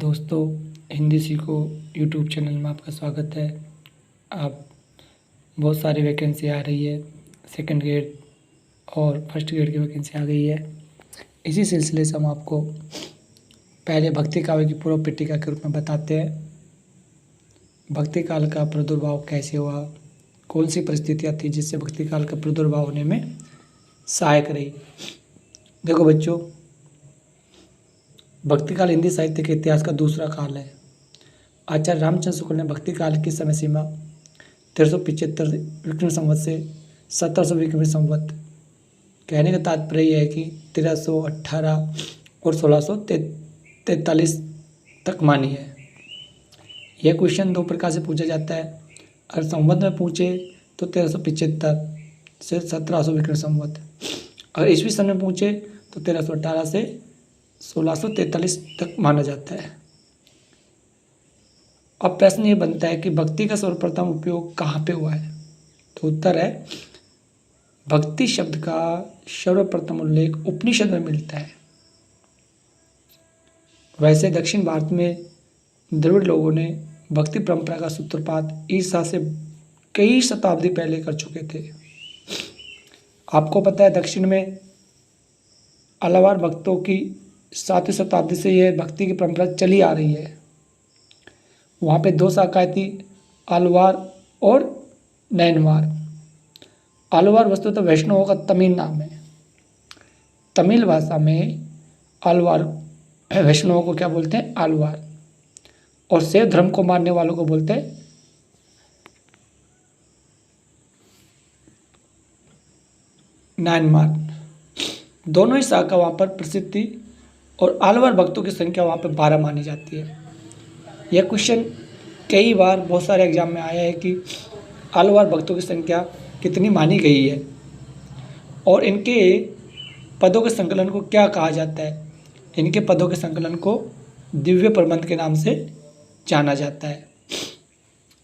दोस्तों, हिंदी सीखो YouTube channel में आपका स्वागत है। आप बहुत सारी वैकेंसी आ रही है, सेकंड ग्रेड और फर्स्ट ग्रेड की वैकेंसी आ गई है। इसी सिलसिले से हम आपको पहले भक्ति काव्य की पूर्व पट्टिका के रूप में बताते हैं। भक्ति काल का प्रादुर्भाव कैसे हुआ, कौन सी परिस्थितियाँ थी जिससे भक्ति काल का प्रादुर्भाव होने में सहायक रही। देखो बच्चों, भक्ति काल हिंदी साहित्य के इतिहास का दूसरा काल है। आचार्य रामचंद्र शुक्ल ने भक्ति काल की समय सीमा 1375 विक्रम संवत से 1700 विक्रम संवत, कहने का तात्पर्य यह है कि 1318 और 1643 तक मानी है। यह क्वेश्चन दो प्रकार से पूछा जाता है। अगर संवत में पूछे तो 1375 से 1700 विक्रम संवत, अगर ईस्वी सन में पूछे तो 1318 से 1643 तक माना जाता है। अब प्रश्न ये बनता है कि भक्ति का सर्वप्रथम उपयोग कहाँ पे हुआ है। तो उत्तर है, भक्ति शब्द का सर्वप्रथम उल्लेख उपनिषद में मिलता है। वैसे दक्षिण भारत में द्रविड़ लोगों ने भक्ति परंपरा का सूत्रपात ईसा से कई शताब्दी पहले कर चुके थे। आपको पता है, दक्षिण में आलवार भक्तों की 7वीं शताब्दी से यह भक्ति की परंपरा चली आ रही है। वहाँ पे दो शाखाएं थी, आलवार और नैनवार। आलवार वस्तुतः वैष्णवों का तमिल नाम है। तमिल भाषा में आलवार वैष्णवों को क्या बोलते हैं? आलवार। और शैव धर्म को मानने वालों को बोलते हैं नैनमार। दोनों ही शाखा वहाँ पर प्रसिद्ध थी और आलवार भक्तों की संख्या वहाँ पर 12 मानी जाती है। यह क्वेश्चन कई बार बहुत सारे एग्जाम में आया है कि आलवार भक्तों की संख्या कितनी मानी गई है और इनके पदों के संकलन को क्या कहा जाता है। इनके पदों के संकलन को दिव्य प्रबंध के नाम से जाना जाता है।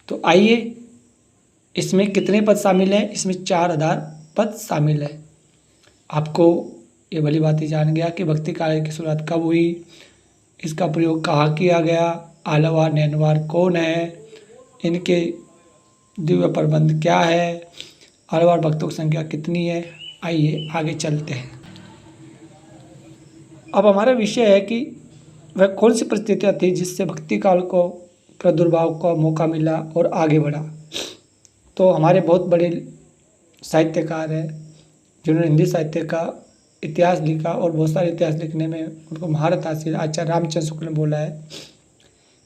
तो आइए, इसमें कितने पद शामिल हैं? इसमें 4 आधार पद शामिल है। आपको ये भली बात ही जान गया कि भक्ति काल की शुरुआत कब हुई, इसका प्रयोग कहाँ किया गया, आलवार नैनवार कौन है, इनके दिव्य प्रबंध क्या है, आलवार भक्तों की संख्या कितनी है। आइए आगे चलते हैं। अब हमारा विषय है कि वह कौन सी परिस्थितियाँ थी जिससे भक्ति काल को प्रादुर्भाव का मौका मिला और आगे बढ़ा। तो हमारे बहुत बड़े साहित्यकार हैं जिन्होंने हिंदी साहित्य का इतिहास लिखा और बहुत सारे इतिहास लिखने में उनको महारत हासिल। आचार्य रामचंद्र शुक्ल ने बोला है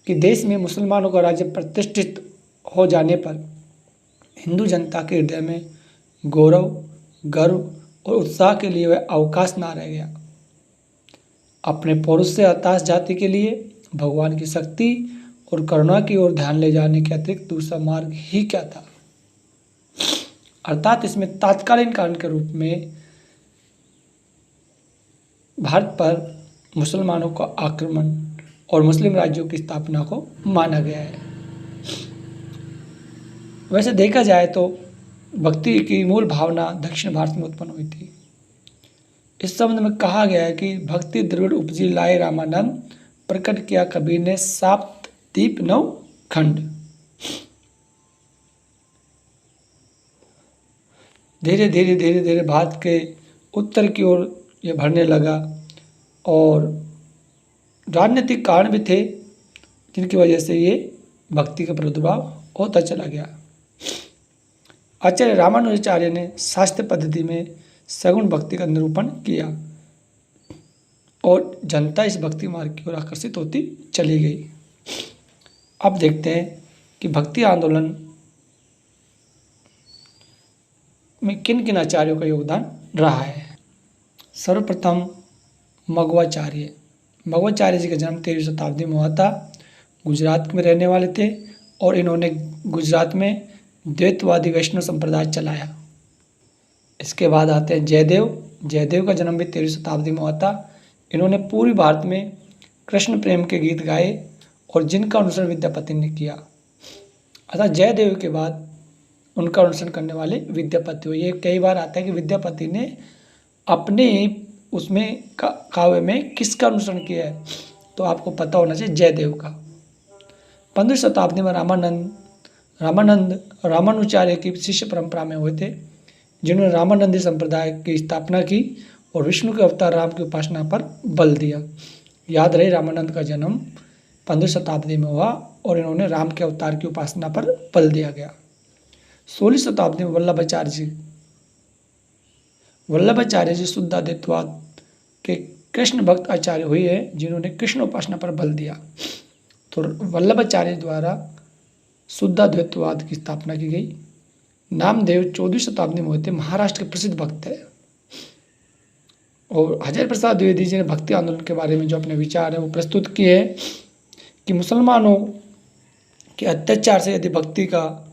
कि देश में मुसलमानों का राज्य प्रतिष्ठित हो जाने पर हिंदू जनता के हृदय में गौरव, गर्व और उत्साह के लिए वह अवकाश ना रह गया। अपने पौरुष से हताश जाति के लिए भगवान की शक्ति और करुणा की ओर ध्यान ले जाने के अतिरिक्त दूसरा मार्ग ही क्या था। अर्थात इसमें तात्कालीन कारण के रूप में भारत पर मुसलमानों का आक्रमण और मुस्लिम राज्यों की स्थापना को माना गया है। वैसे देखा जाए तो भक्ति की मूल भावना दक्षिण भारत में उत्पन्न हुई थी। इस संबंध में कहा गया है कि भक्ति द्रविड़ उपजी लाए रामानंद, प्रकट किया कबीर ने साप्त दीप 9 खंड। धीरे धीरे भारत के उत्तर की ओर यह बढ़ने लगा और राजनीतिक कारण भी थे जिनकी वजह से ये भक्ति का प्रादुर्भाव होता चला गया। आचार्य रामानुजाचार्य ने शास्त्रीय पद्धति में सगुण भक्ति का निरूपण किया और जनता इस भक्ति मार्ग की ओर आकर्षित होती चली गई। अब देखते हैं कि भक्ति आंदोलन में किन किन आचार्यों का योगदान रहा है। सर्वप्रथम मगवाचार्य जी का जन्म 13वीं शताब्दी में हुआ था। गुजरात में रहने वाले थे और इन्होंने गुजरात में द्वैतवादी वैष्णव संप्रदाय चलाया। इसके बाद आते हैं जयदेव का जन्म भी 13वीं शताब्दी में हुआ था। इन्होंने पूरी भारत में कृष्ण प्रेम के गीत गाए और जिनका अनुसरण विद्यापति ने किया। अतः जयदेव के बाद उनका अनुसरण करने वाले विद्यापति हुए। ये कई बार आता है कि विद्यापति ने अपने उसमें काव्य में किसका अनुसरण किया है। तो आपको पता होना चाहिए जयदेव का। 15वीं शताब्दी में रामानंद रामानुचार्य की शिष्य परंपरा में हुए थे, जिन्होंने रामानंदी संप्रदाय की स्थापना की और विष्णु के अवतार राम की उपासना पर बल दिया। याद रहे, रामानंद का जन्म 15वीं शताब्दी में हुआ और इन्होंने राम के अवतार की उपासना पर बल दिया गया। 16वीं शताब्दी में वल्लभाचार्य जी शुद्धाद्वैतवाद के कृष्ण भक्त आचार्य हुए हैं, जिन्होंने कृष्ण उपासना पर बल दिया। तो वल्लभाचार्य द्वारा शुद्धाद्वैतवाद की स्थापना की गई। नामदेव 14वीं शताब्दी में हुए थे, महाराष्ट्र के प्रसिद्ध भक्त है। और हजारी प्रसाद द्विवेदी जी ने भक्ति आंदोलन के बारे में जो अपने विचार हैं वो प्रस्तुत किए हैं कि मुसलमानों के अत्याचार से यदि भक्ति का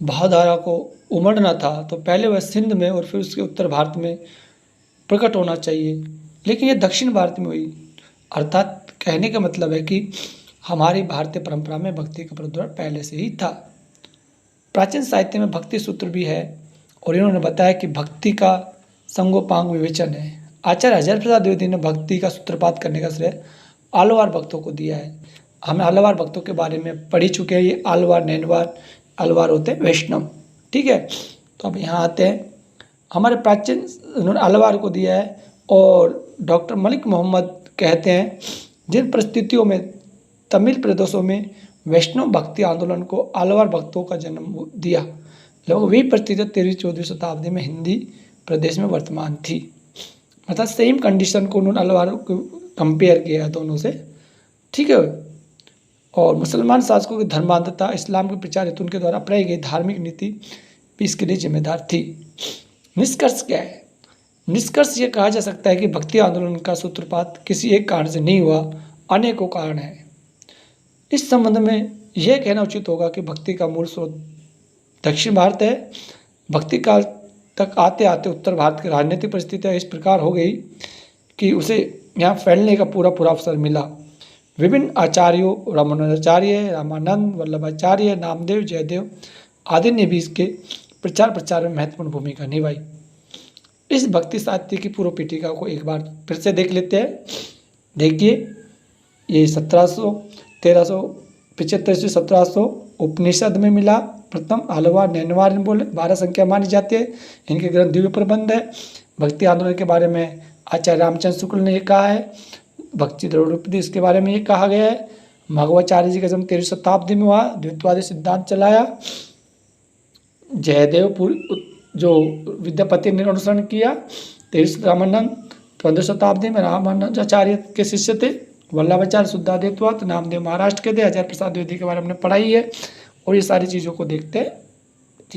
भावधारा को उमड़ना था तो पहले वह सिंध में और फिर उसके उत्तर भारत में प्रकट होना चाहिए, लेकिन ये दक्षिण भारत में हुई। अर्थात कहने का मतलब है कि हमारी भारतीय परंपरा में भक्ति का प्रद्वार पहले से ही था। प्राचीन साहित्य में भक्ति सूत्र भी है और इन्होंने बताया कि भक्ति का संगोपांग विवेचन है। आचार्य हजारी प्रसाद द्विवेदी ने भक्ति का सूत्रपात करने का श्रेय आलवार भक्तों को दिया है। हम आलवार भक्तों के बारे में पढ़ी चुके हैं। ये आलवार नैनवार अलवार होते हैं वैष्णव, ठीक है। तो अब यहाँ आते हैं, हमारे प्राचीन उन्होंने अलवार को दिया है। और डॉक्टर मलिक मोहम्मद कहते हैं, जिन परिस्थितियों में तमिल प्रदेशों में वैष्णव भक्ति आंदोलन को आलवार भक्तों का जन्म दिया, लगभग वही परिस्थितियाँ 13वीं-14वीं शताब्दी में हिंदी प्रदेश में वर्तमान थी। अर्थात सेम कंडीशन को उन्होंने अलवार को कंपेयर किया दोनों से, ठीक है। और मुसलमान शासकों की धर्मांधता, इस्लाम के प्रचार हेतु उनके द्वारा अपनाई गई धार्मिक नीति भी इसके लिए जिम्मेदार थी। निष्कर्ष क्या है? निष्कर्ष ये कहा जा सकता है कि भक्ति आंदोलन का सूत्रपात किसी एक कारण से नहीं हुआ, अनेकों कारण हैं। इस संबंध में यह कहना उचित होगा कि भक्ति का मूल स्रोत दक्षिण भारत है। भक्ति काल तक आते आते उत्तर भारत की राजनीतिक परिस्थितियाँ इस प्रकार हो गई कि उसे यहाँ फैलने का पूरा अवसर मिला। विभिन्न आचार्यों, रामानुजाचार्य, रामानंद, वल्लभाचार्य, नामदेव, जयदेव आदि ने भी इसके प्रचार में महत्वपूर्ण भूमिका निभाई। इस भक्ति साहित्य की पूर्व पीठिका को एक बार फिर से देख लेते हैं। देखिए, ये 1375 से 1700 उपनिषद में मिला। प्रथम आलवार नैनवार बोले 12 संख्या मानी जाती है। इनके ग्रंथ दिव्य प्रबंध है। भक्ति आंदोलन के बारे में आचार्य रामचंद्र शुक्ल ने ये कहा है। भक्ति द्रौपदी के बारे में ये कहा गया है। मध्वाचार्य जी का जन्म 13वीं शताब्दी में हुआ, द्वैतवादी सिद्धांत चलाया। जयदेव जो विद्यापति ने अनुसरण किया। 13 रामानंद 15वीं शताब्दी में रामानुजाचार्य के शिष्य थे। वल्लभाचार्य शुद्धाद्वैतवाद, नामदेव महाराष्ट्र के थे। हजारी प्रसाद द्विवेदी के बारे में हमने पढ़ाई है और ये सारी चीज़ों को देखते हैं